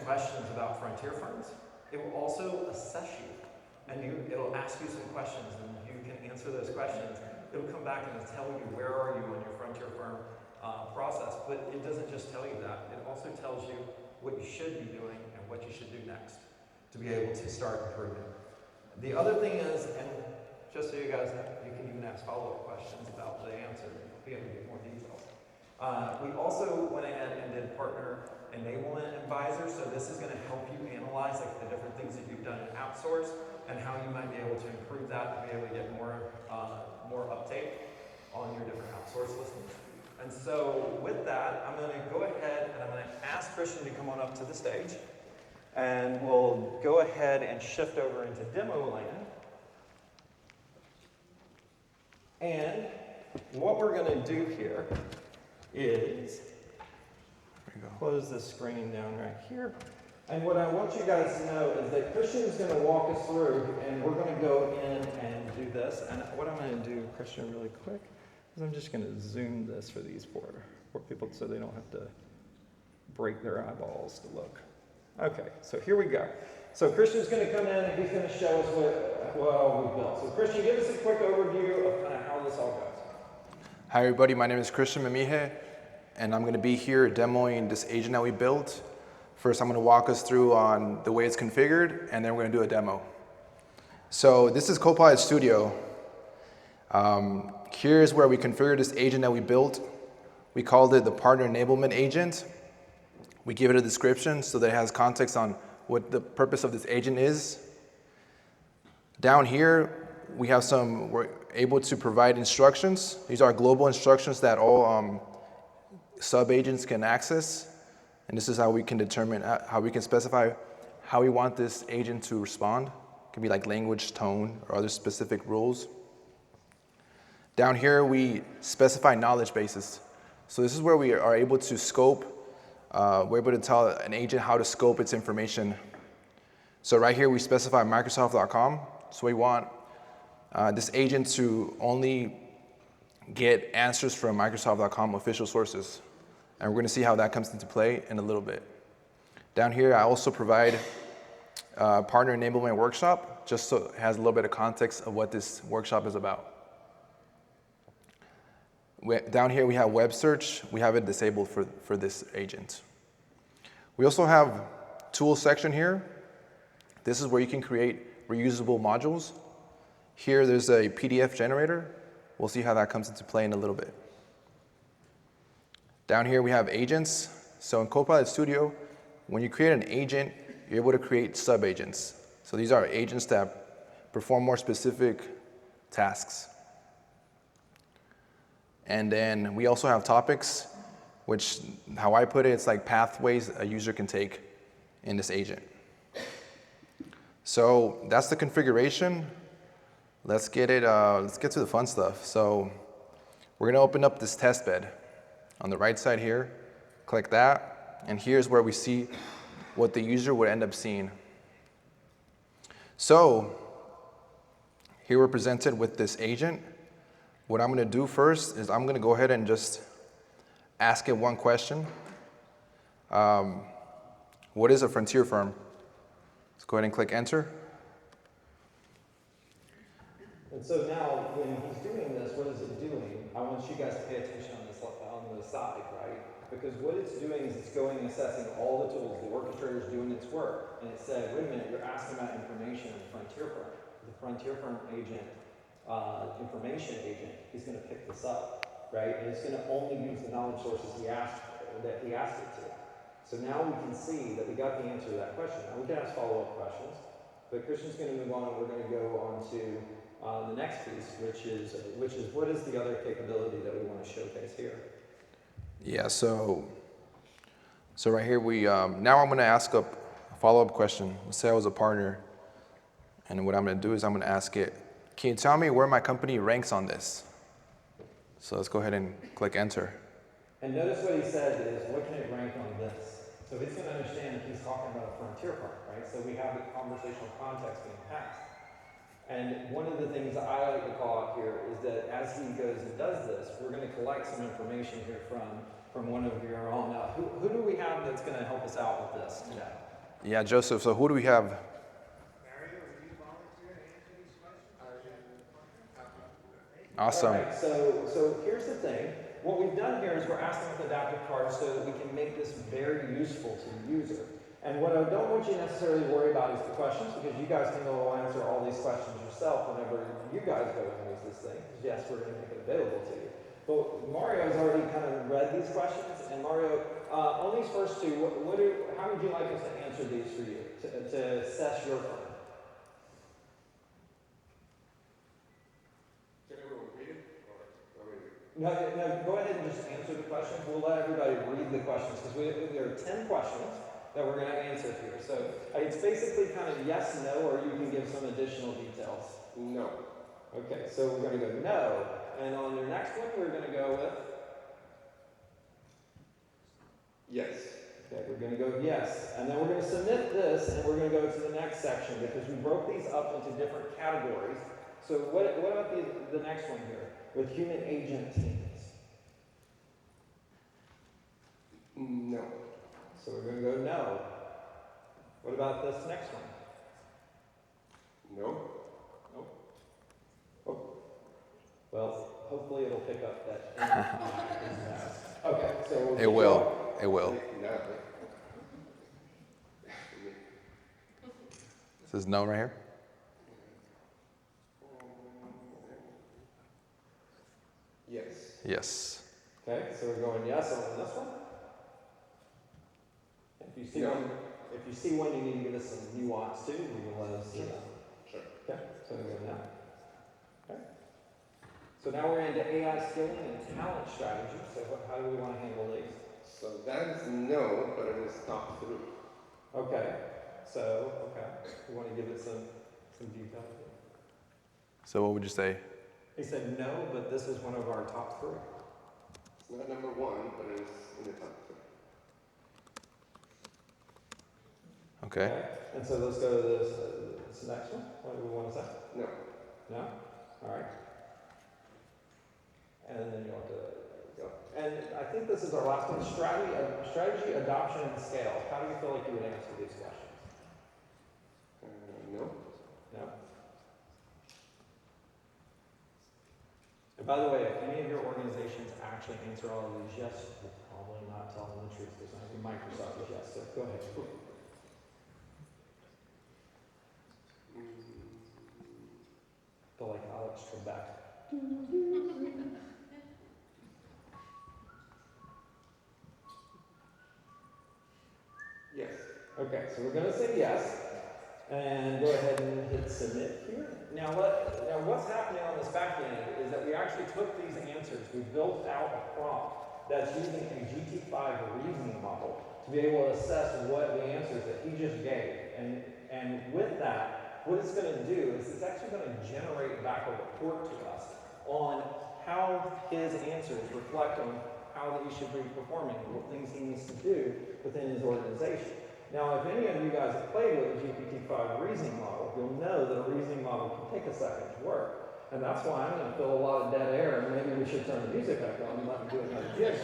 questions about frontier firms, it will also assess you. And it'll ask you some questions, and you can answer those questions. It'll come back and it'll tell you where are you in your frontier firm process. But it doesn't just tell you that. It also tells you what you should be doing and what you should do next to be able to start improving. The other thing is, and just so you guys know, you can even ask follow-up questions about the answer and be able to get more details. We also went ahead and did Partner Enablement Advisor, so this is going to help you analyze like the different things that you've done in outsource and how you might be able to improve that to be able to get more uptake on your different outsource listings. And so with that, I'm going to go ahead and I'm going to ask Christian to come on up to the stage, and we'll go ahead and shift over into demo land. And what we're going to do here is close this screen down right here. And what I want you guys to know is that Christian is going to walk us through, and we're going to go in and do this. And what I'm going to do, Christian, really quick, is I'm just going to zoom this for these poor people so they don't have to break their eyeballs to look. Okay, so here we go. So Christian's going to come in and he's going to show us what all we built. So Christian, give us a quick overview of kind of how this all goes. Hi everybody, my name is Christian Mamihe, and I'm going to be here demoing this agent that we built. First, I'm going to walk us through on the way it's configured, and then we're going to do a demo. So this is Copilot Studio. Here's where we configured this agent that we built. We called it the Partner Enablement Agent. We give it a description so that it has context on what the purpose of this agent is. Down here, we're able to provide instructions. These are global instructions that all sub-agents can access. And this is how we can determine, how we can specify how we want this agent to respond. It can be like language, tone, or other specific rules. Down here, we specify knowledge bases. So this is where we are able to scope. We're able to tell an agent how to scope its information. So right here, we specify Microsoft.com. So we want this agent to only get answers from Microsoft.com official sources. And we're going to see how that comes into play in a little bit. Down here, I also provide a Partner Enablement Workshop, just so it has a little bit of context of what this workshop is about. Down here, we have web search. We have it disabled for this agent. We also have tools section here. This is where you can create reusable modules. Here, there's a PDF generator. We'll see how that comes into play in a little bit. Down here, we have agents. So in Copilot Studio, when you create an agent, you're able to create sub-agents. So these are agents that perform more specific tasks. And then we also have topics, which, how I put it, it's like pathways a user can take in this agent. So that's the configuration. Let's get to the fun stuff. So we're going to open up this test bed. On the right side here, click that, and here's where we see what the user would end up seeing. So here we're presented with this agent. What I'm going to do first is I'm going to go ahead and just ask it one question. What is a frontier firm? Let's go ahead and click enter. And so now, when he's doing this, what is it doing? I want you guys to pay attention on the side, right? Because what it's doing is it's going and assessing all the tools. The orchestrator is doing its work, and it said, wait a minute, you're asking about information in frontier firm. The frontier firm agent, information agent, is going to pick this up, right? And it's going to only use the knowledge sources that he asked it to. So now we can see that we got the answer to that question. Now we can ask follow-up questions, but Christian's going to move on, and we're going to go on to the next piece, which is what is the other capability that we want to showcase here? Yeah, so right here now I'm going to ask a follow-up question. Let's say I was a partner, and what I'm going to do is I'm going to ask it, can you tell me where my company ranks on this? So let's go ahead and click enter. And notice what he said is, what can it rank on this? So he's going to understand that he's talking about a frontier firm, right? So we have the conversational context being passed. And one of the things that I like to call out here is that as he goes and does this, we're going to collect some information here from one of your own. Now, who do we have that's going to help us out with this today? Yeah, Joseph, so who do we have? Mario, will you volunteer to answer these questions? Awesome. All right, so here's the thing. What we've done here is we're asking with adaptive cards so that we can make this very useful to the user. And what I don't want you to necessarily worry about is the questions, because you guys can go answer all these questions yourself whenever you guys go and use this thing. Yes, we're going to make it available to you. But Mario has already kind of read these questions, and Mario, on these first two, how would you like us to answer these for you, to assess your firm? No, go ahead and just answer the questions. We'll let everybody read the questions because there are 10 questions that we're going to answer here. So it's basically kind of yes, no, or you can give some additional details. No. Okay, so we're going to go no. And on your next one, we're going to go with? Yes. Okay, we're going to go yes. And then we're going to submit this, and we're going to go to the next section because we broke these up into different categories. So what about the next one here? With human agent teams. No. So we're going to go no. What about this next one? No. Nope. Oh. Well, hopefully it'll pick up that. Okay, so It will. It will. No. This is no right here. Yes. Yes. Okay, so we're going yes on this one. If you see No. if you see one you need to give us some nuance too, you can let us know. Sure. Okay, so we go now. Okay. So now we're into AI skilling and talent strategy. So how do we want to handle these? So that is no, but it is top 3. Okay. So you want to give it some detail? So what would you say? He said no, but this is one of our top 3. It's not number 1, but it is in the top 3. Okay. And so let's go to this next one. What do we want to say? No. No? All right. And then you'll have to go. And I think this is our last one. Strategy, adoption, and scale. How do you feel like you would answer these questions? No. No? And by the way, if any of your organizations actually answer all of these yes, you're probably not telling the truth because Microsoft is yes. So go ahead. Feel like Alex Trebek. Yes. Okay, so we're going to say yes, and go ahead and hit submit here. Now what's happening on this back end is that we actually took these answers, we built out a prompt that's using a GT5 reasoning model to be able to assess what the answers that he just gave. And with that, what it's going to do is it's actually going to generate back a report to us on how his answers reflect on how he should be performing, what things he needs to do within his organization. Now, if any of you guys have played with a GPT-5 reasoning model, you'll know that a reasoning model can take a second to work. And that's why I'm going to fill a lot of dead air, and maybe we should turn the music back on and let me do another gig.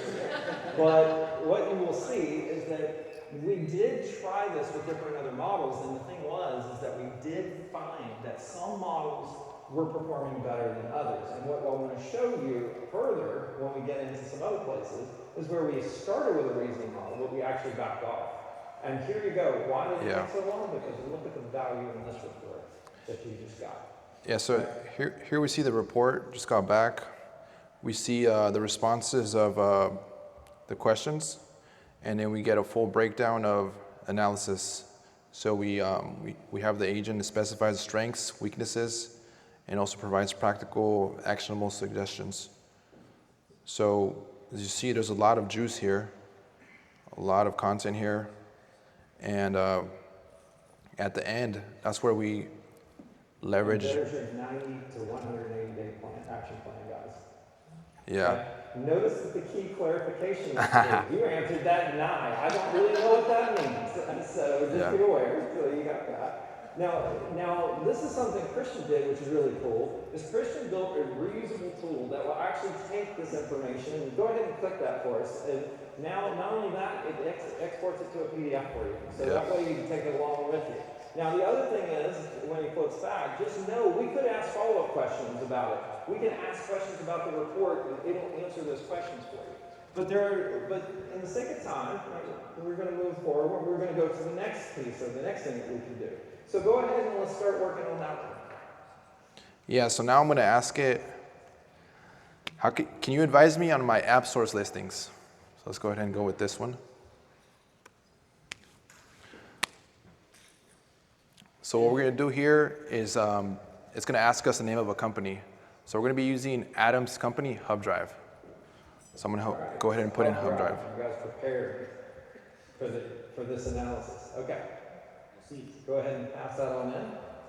But what you will see is that we did try this with different other models, and the thing is that we did find that some models were performing better than others. And what I want to show you further when we get into some other places is where we started with a reasoning model, but we actually backed off. And here you go. Why did it take so long? Because look at the value in this report that you just got. Yeah, so here we see the report, just got back. We see the responses of the questions, and then we get a full breakdown of analysis. So we have the agent that specifies strengths, weaknesses, and also provides practical, actionable suggestions. So as you see, there's a lot of juice here, a lot of content here. And at the end, that's where we leverage. There's your 90 to 180-day action plan, guys. Yeah. Okay? Notice that the key clarification is you answered that deny. I don't really know what that means. So just be aware. So you got that. Now, this is something Christian did, which is really cool. Is Christian built a reusable tool that will actually take this information, and go ahead and click that for us. And now, not only that, it exports it to a PDF for you. So Yeah. that way you can take it along with you. Now, the other thing is, when he flips back, just know we could ask follow-up questions about it. We can ask questions about the report, and it'll answer those questions for you. But in the sake of time, we're going to move forward. We're going to go to the next piece, or the next thing that we can do. So go ahead and let's start working on that one. Yeah, so now I'm going to ask it, can you advise me on my app source listings? So let's go ahead and go with this one. So what we're going to do here is it's going to ask us the name of a company. So we're going to be using Adam's company, Hub Drive. So I'm going to go ahead and put in Hub Drive. You guys prepared for this analysis. Okay. Go ahead and pass that on in.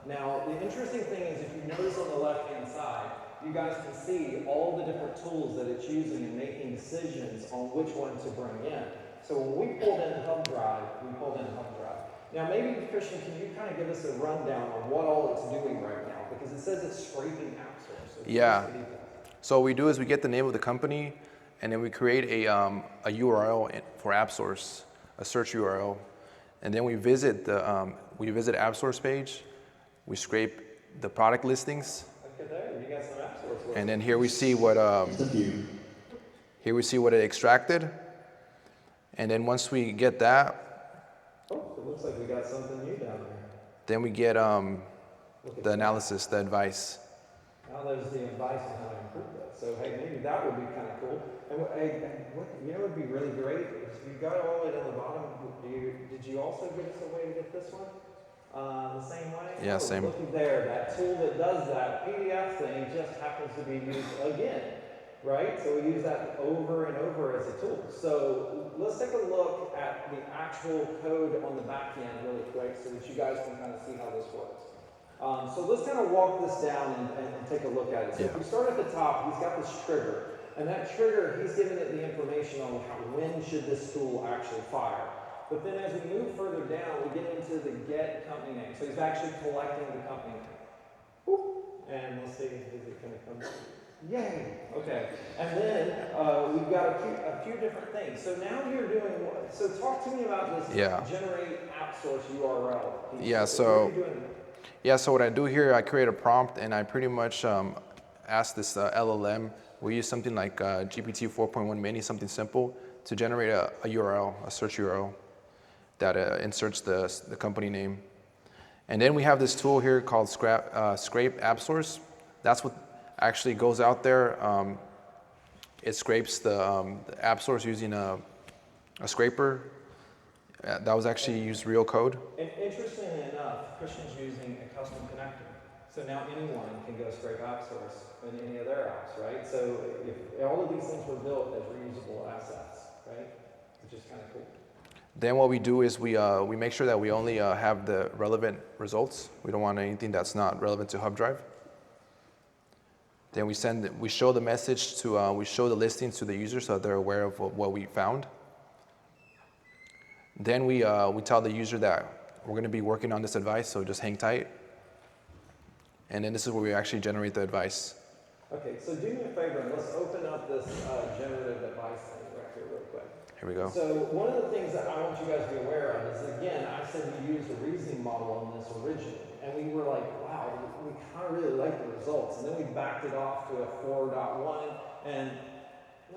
Now, the interesting thing is, if you notice on the left-hand side, you guys can see all the different tools that it's using in making decisions on which one to bring in. So when we pulled in Hub Drive, we pulled in Hub Drive. Now, maybe, Christian, can you kind of give us a rundown on what all it's doing right now? Because it says it's scraping app source. So Yeah. So what we do is we get the name of the company, and then we create a URL for AppSource, a search URL, and then we visit the AppSource page. We scrape the product listings, Okay, there you got some AppSource listings. and then here we see what it extracted, and then once we get that, Oh, it looks like we got something new down there. then we get the analysis, the advice. Now there's the advice on how to improve that. So hey, maybe that would be kind of cool. And what you know would be really great is you got it all the way down the bottom. Did you also give us a way to get this one the same way? Yeah, same. Looky there, that tool that does that PDF thing just happens to be used again, right? So we use that over and over as a tool. So let's take a look at the actual code on the back end really quick so that you guys can kind of see how this works. So let's kind of walk this down and take a look at it. So if we start at the top, he's got this trigger. And that trigger, he's giving it the information on when should this tool actually fire. But then as we move further down, we get into the get company name. So he's actually collecting the company name. Boop. And let's see, is it going to come? Yay! Okay. And then we've got a few different things. So now you're doing what? So talk to me about this generate app source URL piece. Yeah, so what I do here, I create a prompt and I pretty much ask this LLM. We use something like GPT 4.1 Mini, something simple, to generate a URL, a search URL that inserts the company name. And then we have this tool here called Scrape App Source. That's what actually goes out there. It scrapes the app source using a scraper. That was actually used real code. And interestingly enough, Christian's using a custom connector. So now anyone can go scrape app source in any of their apps, right? So if all of these things were built as reusable assets, right? Which is kind of cool. Then what we do is we make sure that we only have the relevant results. We don't want anything that's not relevant to Hub Drive. Then we show the message to, we show the listings to the user so they're aware of what we found. Then we tell the user that we're going to be working on this advice, so just hang tight. And then this is where we actually generate the advice. Okay, so do me a favor and let's open up this generative advice thing right here real quick. Here we go. So one of the things that I want you guys to be aware of is, again, I said we used a reasoning model on this originally. And we were like, wow, we kind of really like the results. And then we backed it off to a 4.1, and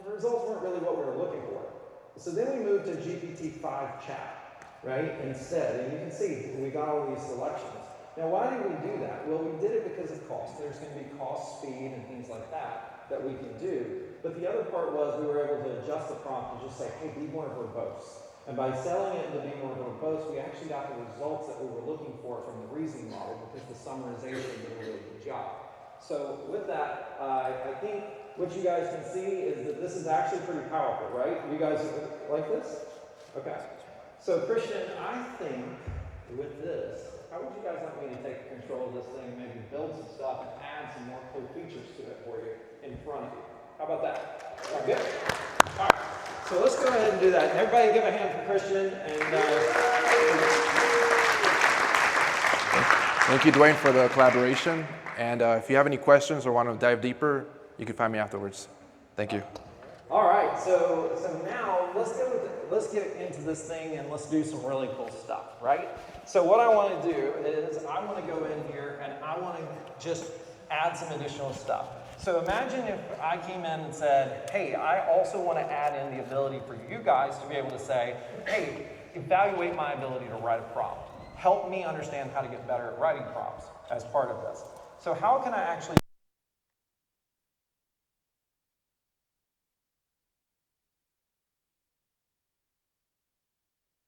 the results weren't really what we were looking for. So then we moved to GPT-5 chat, right, instead. And you can see we got all these selections. Now, why did we do that? Well, we did it because of cost. There's going to be cost, speed, and things like that we can do. But the other part was we were able to adjust the prompt and just say, hey, be more verbose. And by selling it to be more verbose, we actually got the results that we were looking for from the reasoning model because the summarization did a really good job. So with that, I think what you guys can see is that this is actually pretty powerful, right? You guys like this? Okay. So Christian, I think with this, how would you guys like me to take control of this thing, maybe build some stuff and add some more cool features to it for you in front of you? How about that? All right, good? All right. So let's go ahead and do that. Everybody give a hand for Christian. And Thank you, Dewain, for the collaboration. And if you have any questions or want to dive deeper, you can find me afterwards. Thank you. all right, so now let's go let's get into this thing and let's do some really cool stuff, right? So what I want to do is I want to go in here and I want to just add some additional stuff. So imagine if I came in and said, hey, I also want to add in the ability for you guys to be able to say, hey, evaluate my ability to write a prompt. Help me understand how to get better at writing prompts as part of this. So how can I actually